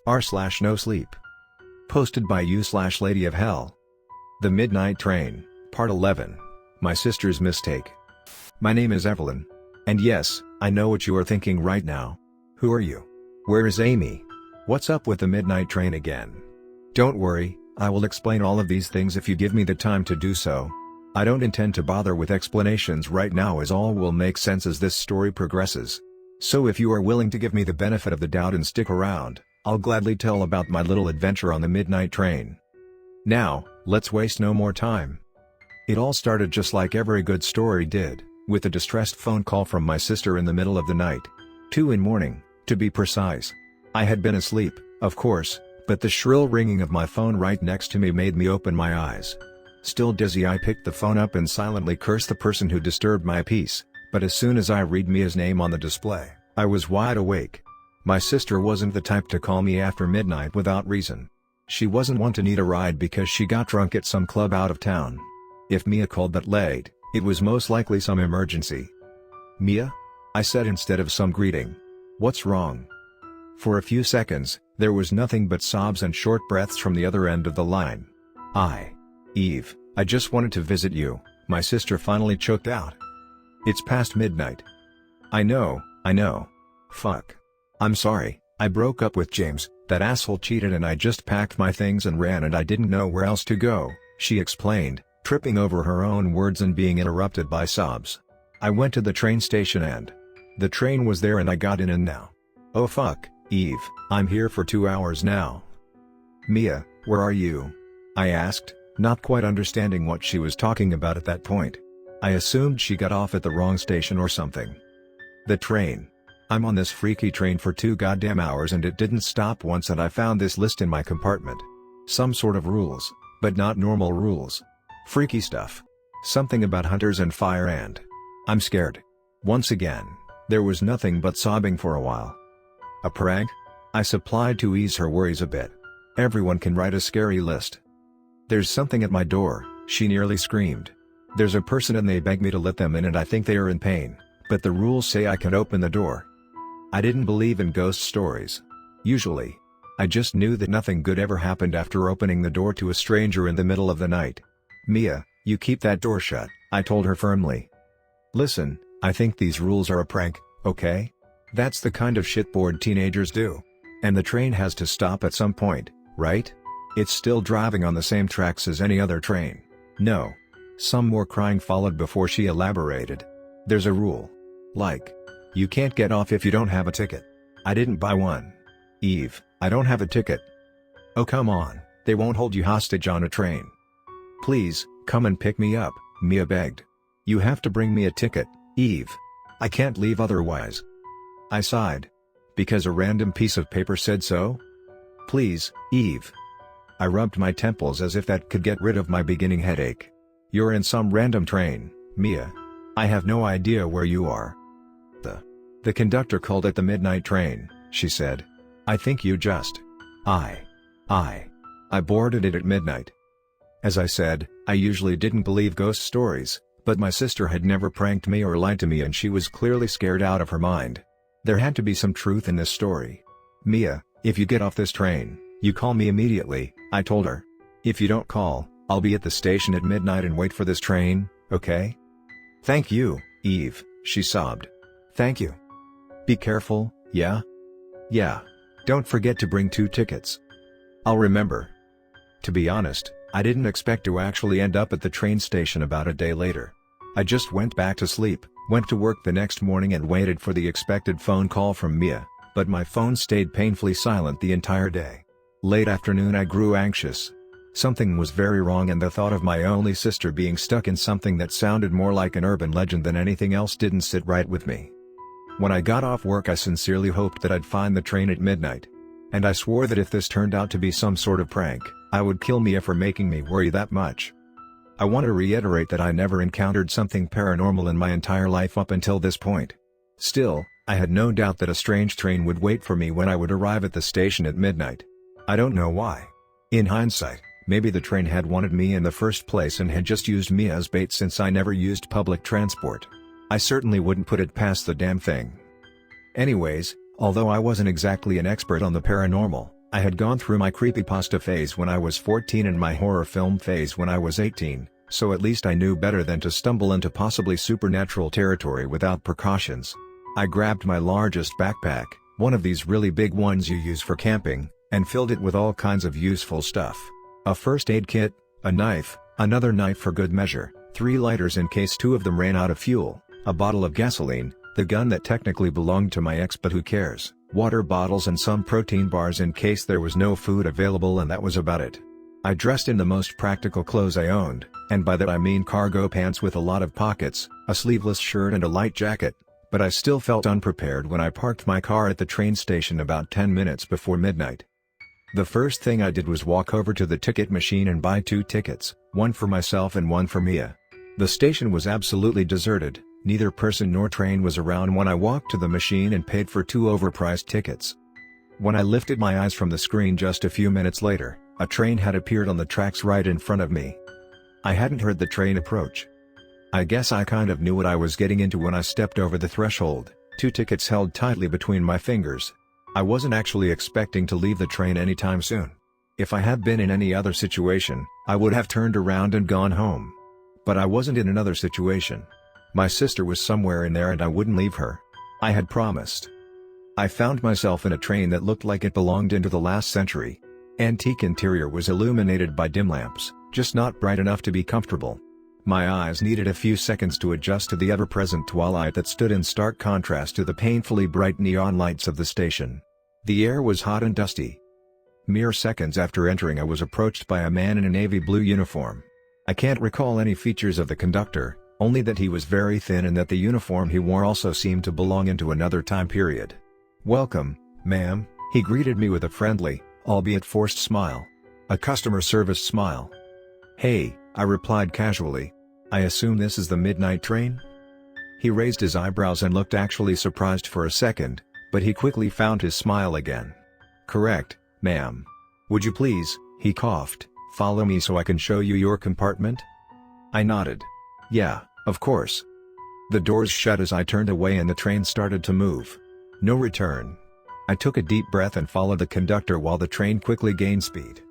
r/NoSleep. Posted by you/Lady of Hell. The Midnight Train, Part 11. My Sister's Mistake. My name is Evelyn. And yes, I know what you are thinking right now. Who are you? Where is Amy? What's up with the midnight train again? Don't worry, I will explain all of these things if you give me the time to do so. I don't intend to bother with explanations right now, as all will make sense as this story progresses. So if you are willing to give me the benefit of the doubt and stick around, I'll gladly tell about my little adventure on the midnight train. Now, let's waste no more time. It all started just like every good story did, with a distressed phone call from my sister in the middle of the night. 2 in the morning, to be precise. I had been asleep, of course, but the shrill ringing of my phone right next to me made me open my eyes. Still dizzy, I picked the phone up and silently cursed the person who disturbed my peace, but as soon as I read Mia's name on the display, I was wide awake. My sister wasn't the type to call me after midnight without reason. She wasn't one to need a ride because she got drunk at some club out of town. If Mia called that late, it was most likely some emergency. "Mia?" I said instead of some greeting. "What's wrong?" For a few seconds, there was nothing but sobs and short breaths from the other end of the line. Eve, I just wanted to visit you," my sister finally choked out. "It's past midnight." I know. Fuck. I'm sorry, I broke up with James, that asshole cheated, and I just packed my things and ran, and I didn't know where else to go," she explained, tripping over her own words and being interrupted by sobs. "I went to the train station and the train was there and I got in, and now. Oh fuck, Eve, I'm here for 2 hours now." "Mia, where are you?" I asked, not quite understanding what she was talking about at that point. I assumed she got off at the wrong station or something. "The train. I'm on this freaky train for 2 goddamn hours and it didn't stop once, and I found this list in my compartment. Some sort of rules, but not normal rules. Freaky stuff. Something about hunters and fire, and I'm scared." Once again, there was nothing but sobbing for a while. "A prank?" I supplied to ease her worries a bit. "Everyone can write a scary list." "There's something at my door," she nearly screamed. "There's a person and they beg me to let them in, and I think they are in pain, but the rules say I can open the door." I didn't believe in ghost stories. Usually. I just knew that nothing good ever happened after opening the door to a stranger in the middle of the night. "Mia, you keep that door shut," I told her firmly. "Listen, I think these rules are a prank, okay? That's the kind of shit bored teenagers do. And the train has to stop at some point, right? It's still driving on the same tracks as any other train. No." Some more crying followed before she elaborated. "There's a rule. Like, you can't get off if you don't have a ticket." "I didn't buy one. Eve, I don't have a ticket." "Oh come on, they won't hold you hostage on a train." "Please, come and pick me up," Mia begged. "You have to bring me a ticket, Eve. I can't leave otherwise." I sighed. "Because a random piece of paper said so? Please, Eve." I rubbed my temples as if that could get rid of my beginning headache. "You're in some random train, Mia. I have no idea where you are." The conductor called it the midnight train," she said. "I think you just I boarded it at midnight." As I said, I usually didn't believe ghost stories, but my sister had never pranked me or lied to me, and she was clearly scared out of her mind. There had to be some truth in this story. "Mia, if you get off this train, you call me immediately," I told her. "If you don't call, I'll be at the station at midnight and wait for this train, okay?" "Thank you, Eve," she sobbed. "Thank you. Be careful, yeah?" "Yeah. Don't forget to bring 2 tickets." "I'll remember." To be honest, I didn't expect to actually end up at the train station about a day later. I just went back to sleep, went to work the next morning and waited for the expected phone call from Mia, but my phone stayed painfully silent the entire day. Late afternoon I grew anxious. Something was very wrong, and the thought of my only sister being stuck in something that sounded more like an urban legend than anything else didn't sit right with me. When I got off work I sincerely hoped that I'd find the train at midnight. And I swore that if this turned out to be some sort of prank, I would kill Mia for making me worry that much. I want to reiterate that I never encountered something paranormal in my entire life up until this point. Still, I had no doubt that a strange train would wait for me when I would arrive at the station at midnight. I don't know why. In hindsight, maybe the train had wanted me in the first place and had just used me as bait, since I never used public transport. I certainly wouldn't put it past the damn thing. Anyways, although I wasn't exactly an expert on the paranormal, I had gone through my creepypasta phase when I was 14 and my horror film phase when I was 18, so at least I knew better than to stumble into possibly supernatural territory without precautions. I grabbed my largest backpack, one of these really big ones you use for camping, and filled it with all kinds of useful stuff. A first aid kit, a knife, another knife for good measure, 3 lighters in case 2 of them ran out of fuel, a bottle of gasoline, the gun that technically belonged to my ex but who cares, water bottles and some protein bars in case there was no food available, and that was about it. I dressed in the most practical clothes I owned, and by that I mean cargo pants with a lot of pockets, a sleeveless shirt and a light jacket, but I still felt unprepared when I parked my car at the train station about 10 minutes before midnight. The first thing I did was walk over to the ticket machine and buy 2 tickets, one for myself and one for Mia. The station was absolutely deserted, neither person nor train was around when I walked to the machine and paid for 2 overpriced tickets. When I lifted my eyes from the screen just a few minutes later, a train had appeared on the tracks right in front of me. I hadn't heard the train approach. I guess I kind of knew what I was getting into when I stepped over the threshold, 2 tickets held tightly between my fingers. I wasn't actually expecting to leave the train anytime soon. If I had been in any other situation, I would have turned around and gone home. But I wasn't in another situation. My sister was somewhere in there and I wouldn't leave her. I had promised. I found myself in a train that looked like it belonged into the last century. Antique interior was illuminated by dim lamps, just not bright enough to be comfortable. My eyes needed a few seconds to adjust to the ever-present twilight that stood in stark contrast to the painfully bright neon lights of the station. The air was hot and dusty. Mere seconds after entering, I was approached by a man in a navy blue uniform. I can't recall any features of the conductor, only that he was very thin and that the uniform he wore also seemed to belong into another time period. "Welcome, ma'am," he greeted me with a friendly, albeit forced smile. A customer service smile. "Hey," I replied casually. "I assume this is the midnight train?" He raised his eyebrows and looked actually surprised for a second, but he quickly found his smile again. "Correct, ma'am. Would you please," he coughed, "follow me so I can show you your compartment?" I nodded. "Yeah, of course." The doors shut as I turned away and the train started to move. No return. I took a deep breath and followed the conductor while the train quickly gained speed.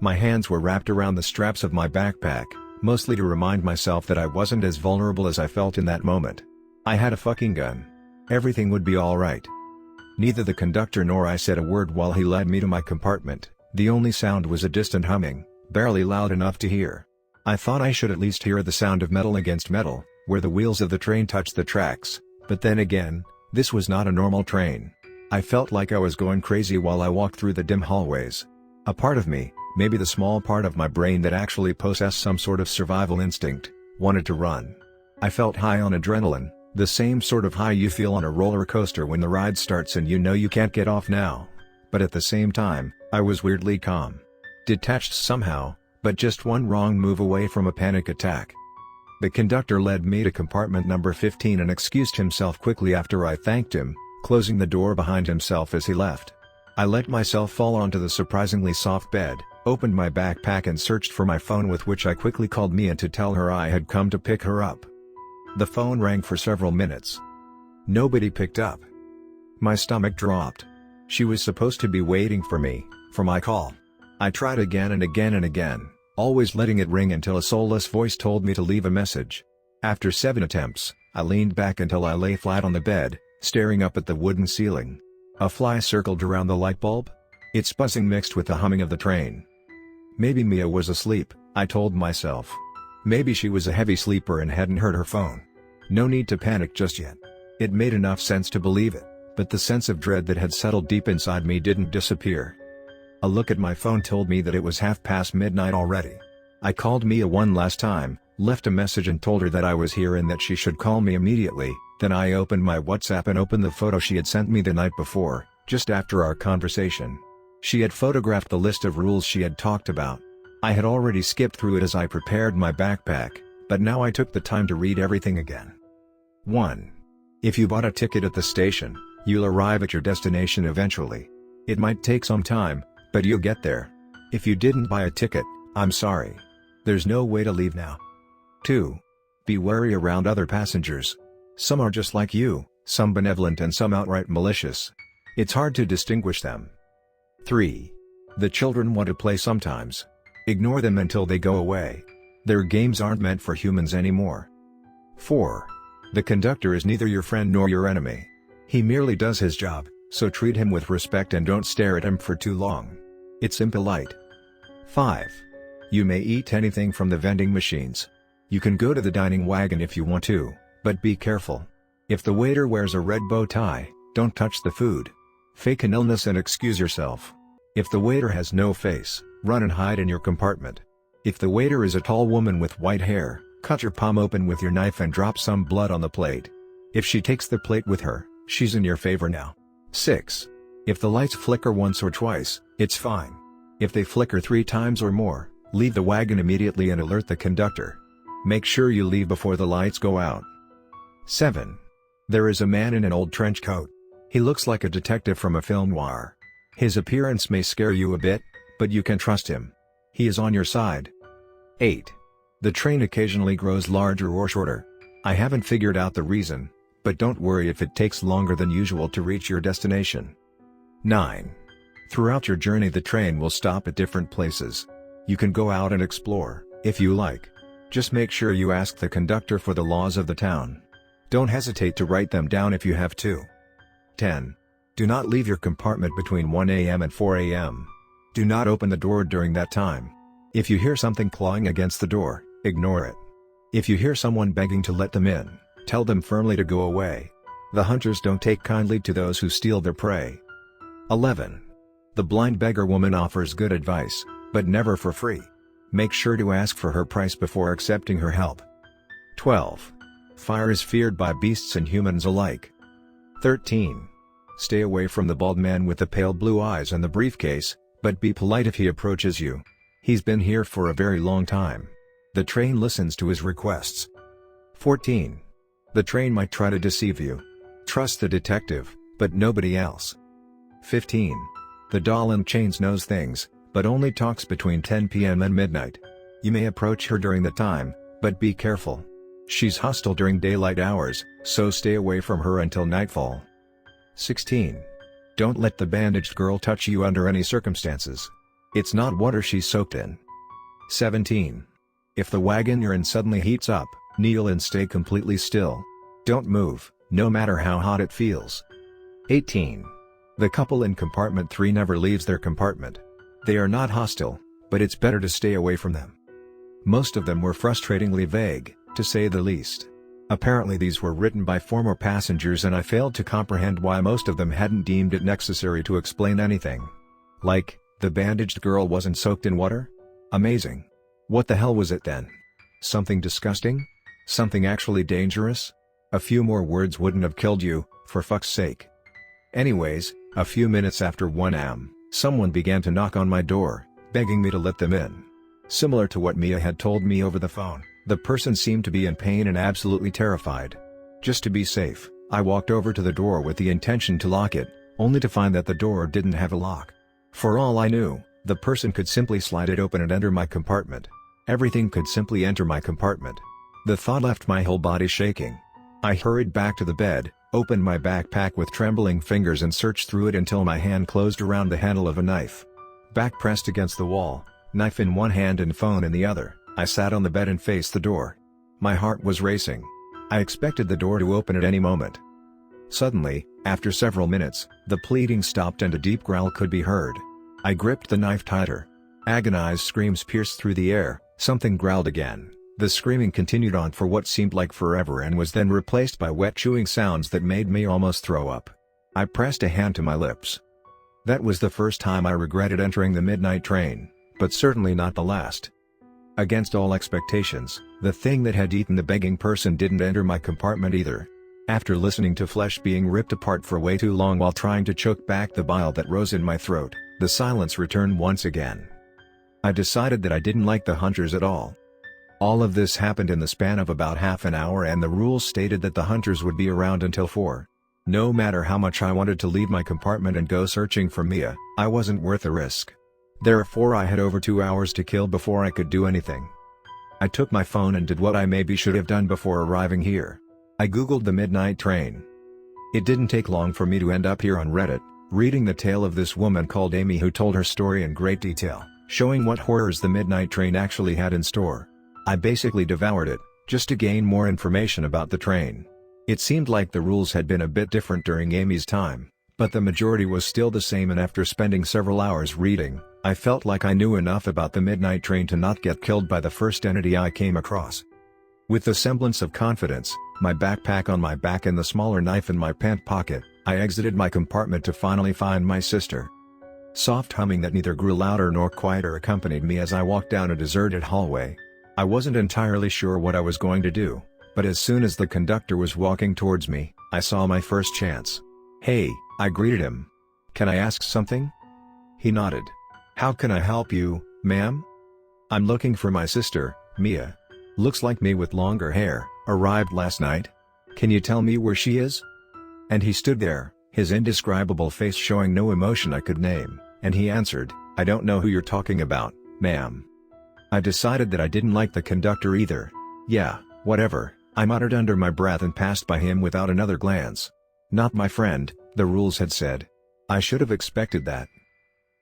My hands were wrapped around the straps of my backpack, mostly to remind myself that I wasn't as vulnerable as I felt in that moment. I had a fucking gun. Everything would be alright. Neither the conductor nor I said a word while he led me to my compartment. The only sound was a distant humming, barely loud enough to hear. I thought I should at least hear the sound of metal against metal, where the wheels of the train touched the tracks, but then again, this was not a normal train. I felt like I was going crazy while I walked through the dim hallways. A part of me, maybe the small part of my brain that actually possessed some sort of survival instinct, wanted to run. I felt high on adrenaline, the same sort of high you feel on a roller coaster when the ride starts and you know you can't get off now. But at the same time, I was weirdly calm. Detached somehow, but just one wrong move away from a panic attack. The conductor led me to compartment number 15 and excused himself quickly after I thanked him, closing the door behind himself as he left. I let myself fall onto the surprisingly soft bed, opened my backpack and searched for my phone, with which I quickly called Mia to tell her I had come to pick her up. The phone rang for several minutes. Nobody picked up. My stomach dropped. She was supposed to be waiting for me, for my call. I tried again and again and again, always letting it ring until a soulless voice told me to leave a message. After 7 attempts, I leaned back until I lay flat on the bed, staring up at the wooden ceiling. A fly circled around the light bulb. Its buzzing mixed with the humming of the train. Maybe Mia was asleep, I told myself. Maybe she was a heavy sleeper and hadn't heard her phone. No need to panic just yet. It made enough sense to believe it, but the sense of dread that had settled deep inside me didn't disappear. A look at my phone told me that it was midnight already. I called Mia one last time, left a message and told her that I was here and that she should call me immediately. Then I opened my WhatsApp and opened the photo she had sent me the night before, just after our conversation. She had photographed the list of rules she had talked about. I had already skipped through it as I prepared my backpack, but now I took the time to read everything again. 1. If you bought a ticket at the station, you'll arrive at your destination eventually. It might take some time, but you'll get there. If you didn't buy a ticket, I'm sorry. There's no way to leave now. 2. Be wary around other passengers. Some are just like you, some benevolent and some outright malicious. It's hard to distinguish them. 3. The children want to play sometimes. Ignore them until they go away. Their games aren't meant for humans anymore. 4. The conductor is neither your friend nor your enemy. He merely does his job, so treat him with respect and don't stare at him for too long. It's impolite. 5. You may eat anything from the vending machines. You can go to the dining wagon if you want to, but be careful. If the waiter wears a red bow tie, don't touch the food. Fake an illness and excuse yourself. If the waiter has no face, run and hide in your compartment. If the waiter is a tall woman with white hair, cut your palm open with your knife and drop some blood on the plate. If she takes the plate with her, she's in your favor now. 6. If the lights flicker once or twice, it's fine. If they flicker 3 times or more, leave the wagon immediately and alert the conductor. Make sure you leave before the lights go out. 7. There is a man in an old trench coat. He looks like a detective from a film noir. His appearance may scare you a bit, but you can trust him. He is on your side. 8. The train occasionally grows larger or shorter. I haven't figured out the reason, but don't worry if it takes longer than usual to reach your destination. 9. Throughout your journey the train will stop at different places. You can go out and explore, if you like. Just make sure you ask the conductor for the laws of the town. Don't hesitate to write them down if you have to. 10. Do not leave your compartment between 1 a.m. and 4 a.m. Do not open the door during that time. If you hear something clawing against the door, ignore it. If you hear someone begging to let them in, tell them firmly to go away. The hunters don't take kindly to those who steal their prey. 11. The blind beggar woman offers good advice, but never for free. Make sure to ask for her price before accepting her help. 12. Fire is feared by beasts and humans alike. 13. Stay away from the bald man with the pale blue eyes and the briefcase, but be polite if he approaches you. He's been here for a very long time. The train listens to his requests. 14. The train might try to deceive you. Trust the detective, but nobody else. 15. The doll in chains knows things, but only talks between 10 p.m. and midnight. You may approach her during the time, but be careful. She's hostile during daylight hours, so stay away from her until nightfall. 16. Don't let the bandaged girl touch you under any circumstances. It's not water she's soaked in. 17. If the wagon you're in suddenly heats up, kneel and stay completely still. Don't move, no matter how hot it feels. 18. The couple in compartment 3 never leaves their compartment. They are not hostile, but it's better to stay away from them. Most of them were frustratingly vague, to say the least. Apparently these were written by former passengers and I failed to comprehend why most of them hadn't deemed it necessary to explain anything. Like, the bandaged girl wasn't soaked in water? Amazing. What the hell was it then? Something disgusting? Something actually dangerous? A few more words wouldn't have killed you, for fuck's sake. Anyways, a few minutes after 1 a.m., someone began to knock on my door, begging me to let them in. Similar to what Mia had told me over the phone, the person seemed to be in pain and absolutely terrified. Just to be safe, I walked over to the door with the intention to lock it, only to find that the door didn't have a lock. For all I knew, the person could simply slide it open and enter my compartment. Everything could simply enter my compartment. The thought left my whole body shaking. I hurried back to the bed, opened my backpack with trembling fingers and searched through it until my hand closed around the handle of a knife. Back pressed against the wall, knife in one hand and phone in the other, I sat on the bed and faced the door. My heart was racing. I expected the door to open at any moment. Suddenly, after several minutes, the pleading stopped and a deep growl could be heard. I gripped the knife tighter. Agonized screams pierced through the air, something growled again. The screaming continued on for what seemed like forever and was then replaced by wet chewing sounds that made me almost throw up. I pressed a hand to my lips. That was the first time I regretted entering the midnight train, but certainly not the last. Against all expectations, the thing that had eaten the begging person didn't enter my compartment either. After listening to flesh being ripped apart for way too long while trying to choke back the bile that rose in my throat, the silence returned once again. I decided that I didn't like the hunters at all. All of this happened in the span of about half an hour and the rules stated that the hunters would be around until 4. No matter how much I wanted to leave my compartment and go searching for Mia, I wasn't worth the risk. Therefore I had over 2 hours to kill before I could do anything. I took my phone and did what I maybe should have done before arriving here. I googled the midnight train. It didn't take long for me to end up here on Reddit, reading the tale of this woman called Amy who told her story in great detail, showing what horrors the midnight train actually had in store. I basically devoured it, just to gain more information about the train. It seemed like the rules had been a bit different during Amy's time, but the majority was still the same, and after spending several hours reading, I felt like I knew enough about the midnight train to not get killed by the first entity I came across. With the semblance of confidence, my backpack on my back and the smaller knife in my pant pocket, I exited my compartment to finally find my sister. Soft humming that neither grew louder nor quieter accompanied me as I walked down a deserted hallway. I wasn't entirely sure what I was going to do, but as soon as the conductor was walking towards me, I saw my first chance. "Hey," I greeted him. "Can I ask something?" He nodded. "How can I help you, ma'am?" "I'm looking for my sister, Mia. Looks like me with longer hair, arrived last night. Can you tell me where she is?" And he stood there, his indescribable face showing no emotion I could name, and he answered, "I don't know who you're talking about, ma'am." I decided that I didn't like the conductor either. "Yeah, whatever," I muttered under my breath and passed by him without another glance. Not my friend, the rules had said. I should have expected that.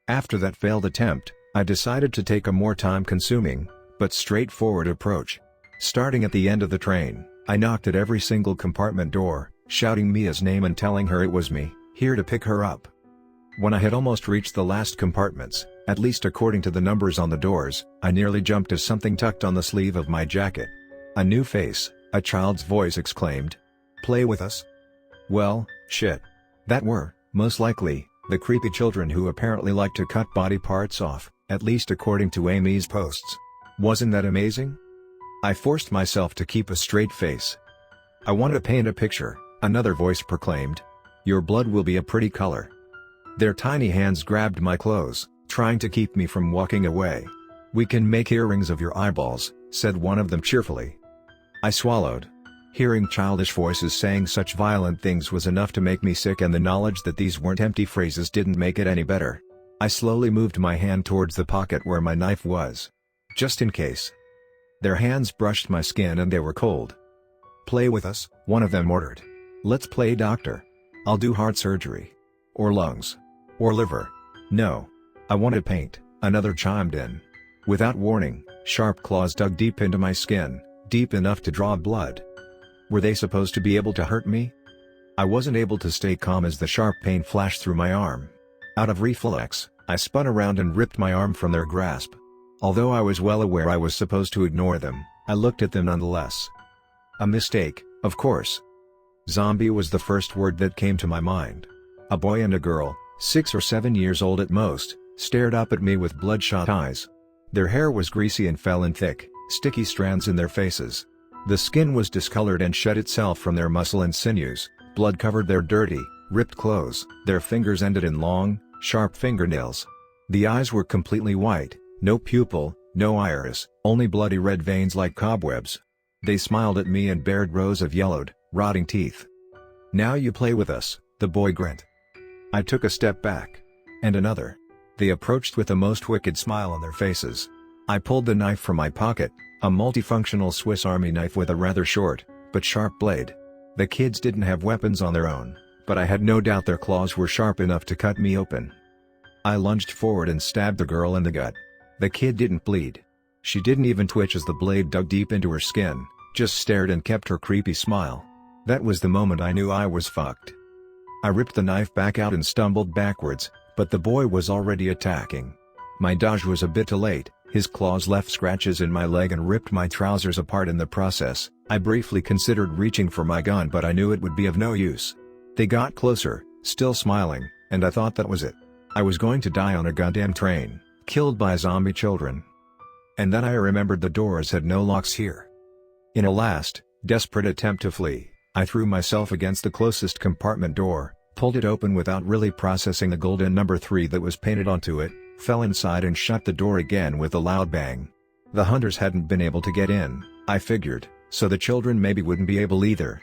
After that failed attempt, I decided to take a more time-consuming, but straightforward approach. Starting at the end of the train, I knocked at every single compartment door, shouting Mia's name and telling her it was me, here to pick her up. When I had almost reached the last compartments, at least according to the numbers on the doors, I nearly jumped as something tucked on the sleeve of my jacket. "A new face," a child's voice exclaimed. "Play with us?" Well, shit. That were, most likely, the creepy children who apparently like to cut body parts off, at least according to Amy's posts. Wasn't that amazing? I forced myself to keep a straight face. "I want to paint a picture," another voice proclaimed. "Your blood will be a pretty color." Their tiny hands grabbed my clothes, trying to keep me from walking away. "We can make earrings of your eyeballs," said one of them cheerfully. I swallowed. Hearing childish voices saying such violent things was enough to make me sick, and the knowledge that these weren't empty phrases didn't make it any better. I slowly moved my hand towards the pocket where my knife was. Just in case. Their hands brushed my skin and they were cold. "Play with us," one of them ordered. "Let's play doctor. I'll do heart surgery. Or lungs. Or liver. No. I want to paint," another chimed in. Without warning, sharp claws dug deep into my skin, deep enough to draw blood. Were they supposed to be able to hurt me? I wasn't able to stay calm as the sharp pain flashed through my arm. Out of reflex, I spun around and ripped my arm from their grasp. Although I was well aware I was supposed to ignore them, I looked at them nonetheless. A mistake, of course. Zombie was the first word that came to my mind. A boy and a girl, 6 or 7 years old at most, stared up at me with bloodshot eyes. Their hair was greasy and fell in thick, sticky strands in their faces. The skin was discolored and shed itself from their muscle and sinews, blood covered their dirty, ripped clothes, their fingers ended in long, sharp fingernails. The eyes were completely white, no pupil, no iris, only bloody red veins like cobwebs. They smiled at me and bared rows of yellowed, rotting teeth. "Now you play with us," the boy grinned. I took a step back. And another. They approached with the most wicked smile on their faces. I pulled the knife from my pocket, a multifunctional Swiss Army knife with a rather short, but sharp blade. The kids didn't have weapons on their own, but I had no doubt their claws were sharp enough to cut me open. I lunged forward and stabbed the girl in the gut. The kid didn't bleed. She didn't even twitch as the blade dug deep into her skin, just stared and kept her creepy smile. That was the moment I knew I was fucked. I ripped the knife back out and stumbled backwards, but the boy was already attacking. My dodge was a bit too late. His claws left scratches in my leg and ripped my trousers apart in the process. I briefly considered reaching for my gun, but I knew it would be of no use. They got closer, still smiling, and I thought that was it. I was going to die on a goddamn train, killed by zombie children. And then I remembered the doors had no locks here. In a last, desperate attempt to flee, I threw myself against the closest compartment door, pulled it open without really processing the golden number 3 that was painted onto it, fell inside and shut the door again with a loud bang. The hunters hadn't been able to get in, I figured, so the children maybe wouldn't be able either.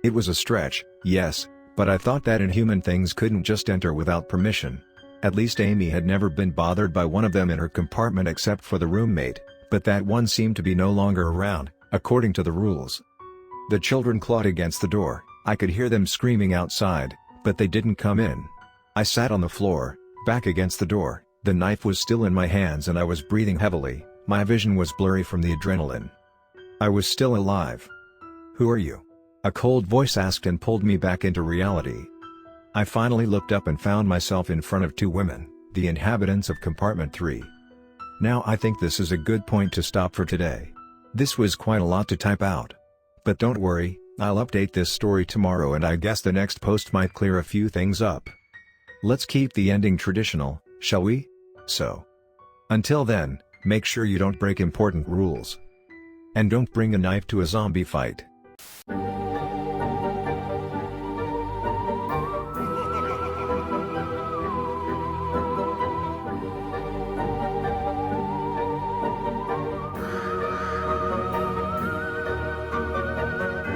It was a stretch, yes, but I thought that inhuman things couldn't just enter without permission. At least Amy had never been bothered by one of them in her compartment except for the roommate, but that one seemed to be no longer around, according to the rules. The children clawed against the door. I could hear them screaming outside, but they didn't come in. I sat on the floor, back against the door, the knife was still in my hands and I was breathing heavily, my vision was blurry from the adrenaline. I was still alive. "Who are you?" a cold voice asked and pulled me back into reality. I finally looked up and found myself in front of two women, the inhabitants of compartment 3. Now I think this is a good point to stop for today. This was quite a lot to type out. But don't worry, I'll update this story tomorrow and I guess the next post might clear a few things up. Let's keep the ending traditional, shall we? So. Until then, make sure you don't break important rules. And don't bring a knife to a zombie fight.